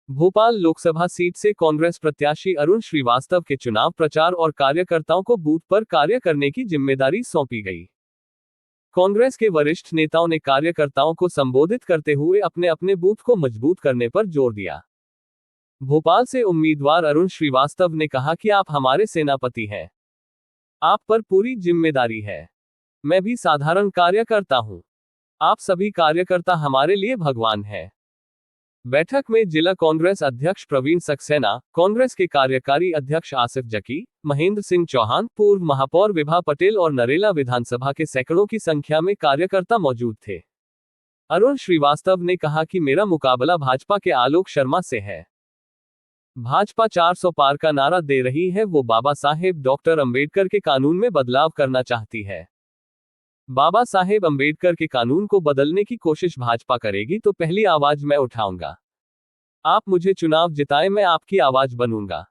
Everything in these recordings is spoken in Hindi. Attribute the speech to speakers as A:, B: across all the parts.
A: भोपाल लोकसभा सीट से कांग्रेस प्रत्याशी अरुण श्रीवास्तव के चुनाव प्रचार और कार्यकर्ताओं को बूथ पर कार्य करने की जिम्मेदारी सौंपी गई। कांग्रेस के वरिष्ठ नेताओं ने कार्यकर्ताओं को संबोधित करते हुए अपने अपने बूथ को मजबूत करने पर जोर दिया। भोपाल से उम्मीदवार अरुण श्रीवास्तव ने कहा कि आप हमारे सेनापति हैं। आप पर पूरी जिम्मेदारी है। मैं भी साधारण कार्यकर्ता हूं। आप सभी कार्यकर्ता हमारे लिए भगवान हैं। बैठक में जिला कांग्रेस अध्यक्ष प्रवीण सक्सेना, कांग्रेस के कार्यकारी अध्यक्ष आसिफ जकी, महेंद्र सिंह चौहान, पूर्व महापौर विभा पटेल और नरेला विधानसभा के सैकड़ों की संख्या में कार्यकर्ता मौजूद थे। अरुण श्रीवास्तव ने कहा कि मेरा मुकाबला भाजपा के आलोक शर्मा से है। भाजपा 400 पार का नारा दे रही है। वो बाबा साहेब डॉक्टर अंबेडकर के कानून में बदलाव करना चाहती है। बाबा साहेब अंबेडकर के कानून को बदलने की कोशिश भाजपा करेगी तो पहली आवाज मैं उठाऊंगा। आप मुझे चुनाव जिताएं, मैं आपकी आवाज बनूंगा।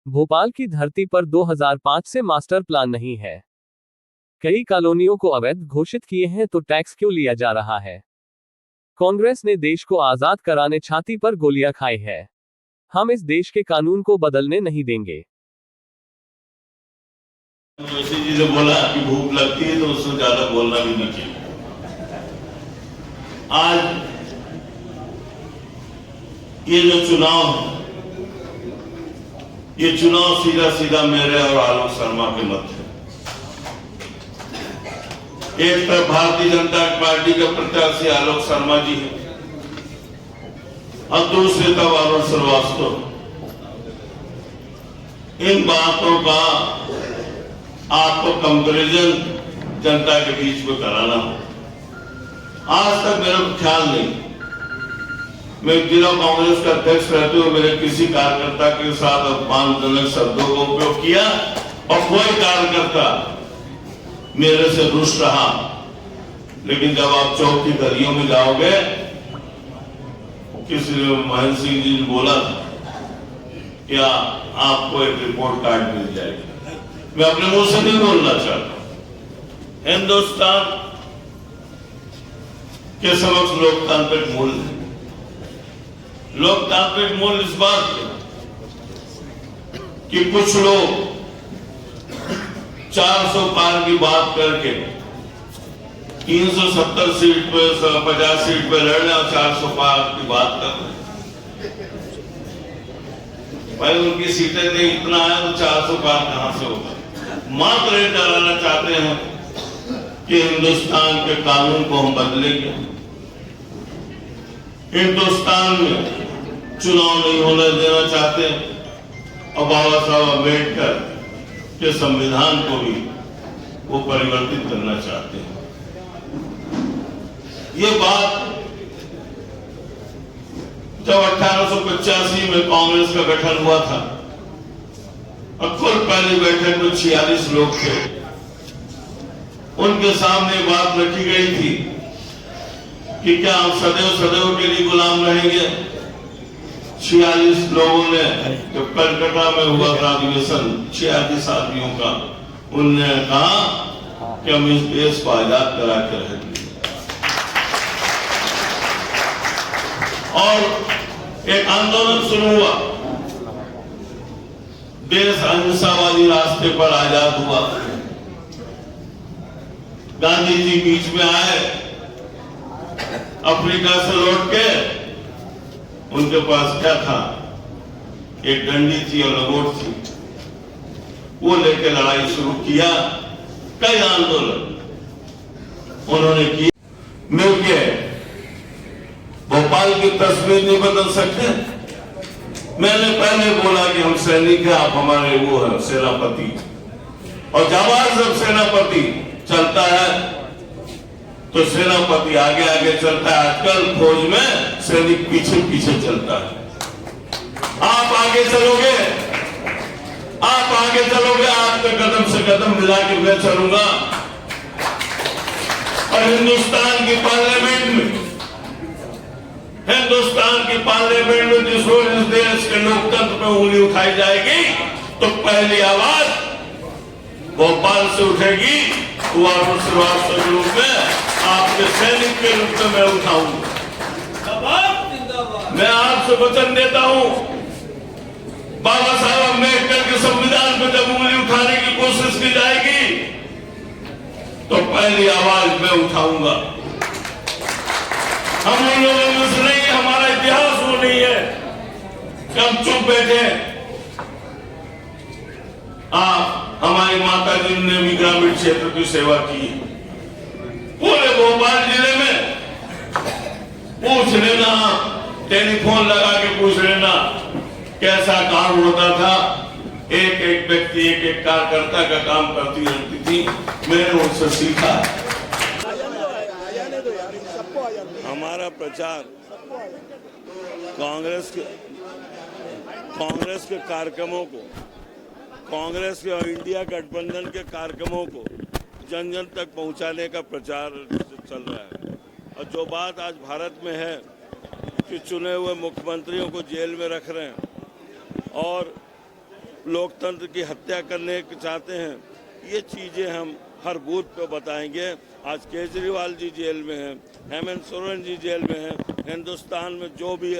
A: भोपाल की धरती पर 2005 से मास्टर प्लान नहीं है। कई कॉलोनियों को अवैध घोषित किए हैं तो टैक्स क्यों लिया जा रहा है? कांग्रेस ने देश को आजाद कराने छाती पर गोलियां खाई है। हम इस देश के कानून को बदलने नहीं देंगे।
B: जोशी जी ने बोला कि भूख लगती है तो उससे ज्यादा बोलना भी नहीं चाहिए। आज ये जो चुनाव है, ये चुनाव सीधा सीधा मेरे और आलोक शर्मा के मध्य है। एक तरफ भारतीय जनता पार्टी के प्रत्याशी आलोक शर्मा जी है और दूसरी तरफ अरुण श्रीवास्तव। इन बातों का आपको कंपैरिजन जनता के बीच में कराना हो। आज तक मेरा ख्याल नहीं, मैं जिला कांग्रेस का अध्यक्ष रहते हुए मेरे किसी कार्यकर्ता के साथ अपमानजनक शब्दों का उपयोग किया और कोई कार्यकर्ता मेरे से रुष्ट रहा। लेकिन जब आप चौक की गलियों में जाओगे, किसी ने महेंद्र सिंह जी ने बोला था क्या आपको एक रिपोर्ट कार्ड मिल जाएगी। मैं अपने मुंह से नहीं बोलना चाहता। हिंदुस्तान के समक्ष लोकतांत्रिक मूल्य है। लोकतांत्रिक मूल्य इस बात कि कुछ लोग 400 पार की बात करके 370 सीट पे 50 सीट पे लड़ रहे और 400 पार की बात कर रहे हैं। भाई उनकी सीटें नहीं इतना है तो 400 पार कहां से होगा। मात्र ये डराना चाहते हैं कि हिंदुस्तान के कानून को हम बदलेंगे। हिंदुस्तान में चुनाव नहीं होने देना चाहते और बाबा साहब अम्बेडकर के संविधान को भी वो परिवर्तित करना चाहते हैं। ये बात जब 1885 में कांग्रेस का गठन हुआ था और कुल पहली बैठक में 46 लोग थे, उनके सामने बात रखी गई थी कि क्या हम सदैव सदैव के लिए गुलाम रहेंगे। 46 लोगों ने, जब कलकत्ता में हुआ था अधिवेशन 46 आदमियों का, उन्होंने कहा कि हम इस देश को आजाद करा के रहेंगे। और एक आंदोलन शुरू हुआ। देश अहिंसावादी रास्ते पर आजाद हुआ। गांधी जी बीच में आए, अफ्रीका से लौट के। उनके पास क्या था? एक डंडी थी और लंगोट थी। वो लेके लड़ाई शुरू किया। कई आंदोलन उन्होंने किए। मिलके भोपाल की तस्वीर नहीं बदल सकते। मैंने पहले बोला कि हम सैनिक हैं, आप हमारे वो हैं सेनापति। और जब सेनापति चलता है तो सेनापति आगे आगे चलता है। आजकल फौज में सैनिक पीछे पीछे चलता है। आप आगे चलोगे, आपके कदम से कदम मिला के मैं चलूंगा। और हिंदुस्तान की पार्लियामेंट में जिस रोज इस देश के लोकतंत्र में उंगली उठाई जाएगी तो पहली आवाज भोपाल से उठेगी। वो अरुण श्रीवास्तव के रूप में, आपके सैनिक के रूप में मैं उठाऊंगा। मैं आपसे वचन देता हूं, बाबा साहब अम्बेडकर के संविधान पर जब उंगली उठाने की कोशिश की जाएगी तो पहली आवाज मैं उठाऊंगा। हम उन लोगों में से नहीं, हमारा इतिहास वो नहीं है कि हम चुप बैठे। हमारी माता जी ने भी ग्रामीण क्षेत्र की सेवा की। पूरे भोपाल जिले में पूछ लेना, टेलीफोन लगा के पूछ लेना कैसा काम होता था। एक एक व्यक्ति, एक एक कार्यकर्ता का काम करती रहती थी। मैंने उनसे सीखा।
C: हमारा प्रचार कांग्रेस के कार्यक्रमों को, कांग्रेस के और इंडिया गठबंधन के कार्यक्रमों को जन जन तक पहुंचाने का प्रचार चल रहा है। और जो बात आज भारत में है कि चुने हुए मुख्यमंत्रियों को जेल में रख रहे हैं और लोकतंत्र की हत्या करने चाहते हैं, ये चीज़ें हम हर बूथ पे बताएंगे। आज केजरीवाल जी जेल में हैं, हेमंत सोरेन जी जेल में हैं। हिंदुस्तान में जो भी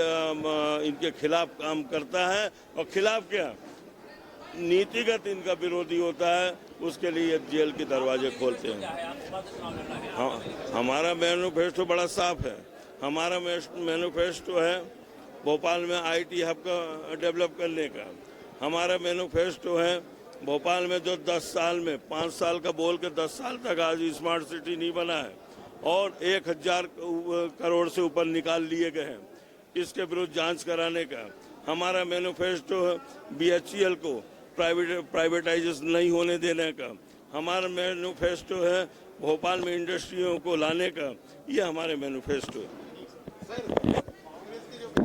C: इनके खिलाफ काम करता है और खिलाफ क्या नीतिगत इनका विरोधी होता है, उसके लिए जेल के दरवाजे खोलते हैं। हमारा मैनिफेस्टो बड़ा साफ है। हमारा मैनिफेस्टो है भोपाल में आईटी हब का डेवलप करने का। हमारा मैनिफेस्टो है भोपाल में जो 10 साल में 5 साल का बोल के 10 साल तक आज स्मार्ट सिटी नहीं बना है और 1000 करोड़ से ऊपर निकाल लिए गए हैं, इसके विरुद्ध जांच कराने का। हमारा मैनिफेस्टो है BHEL को प्राइवेटाइजेशन नहीं होने देने का। हमारा मैनिफेस्टो है भोपाल में इंडस्ट्रियों को लाने का। ये हमारे मैनिफेस्टो है।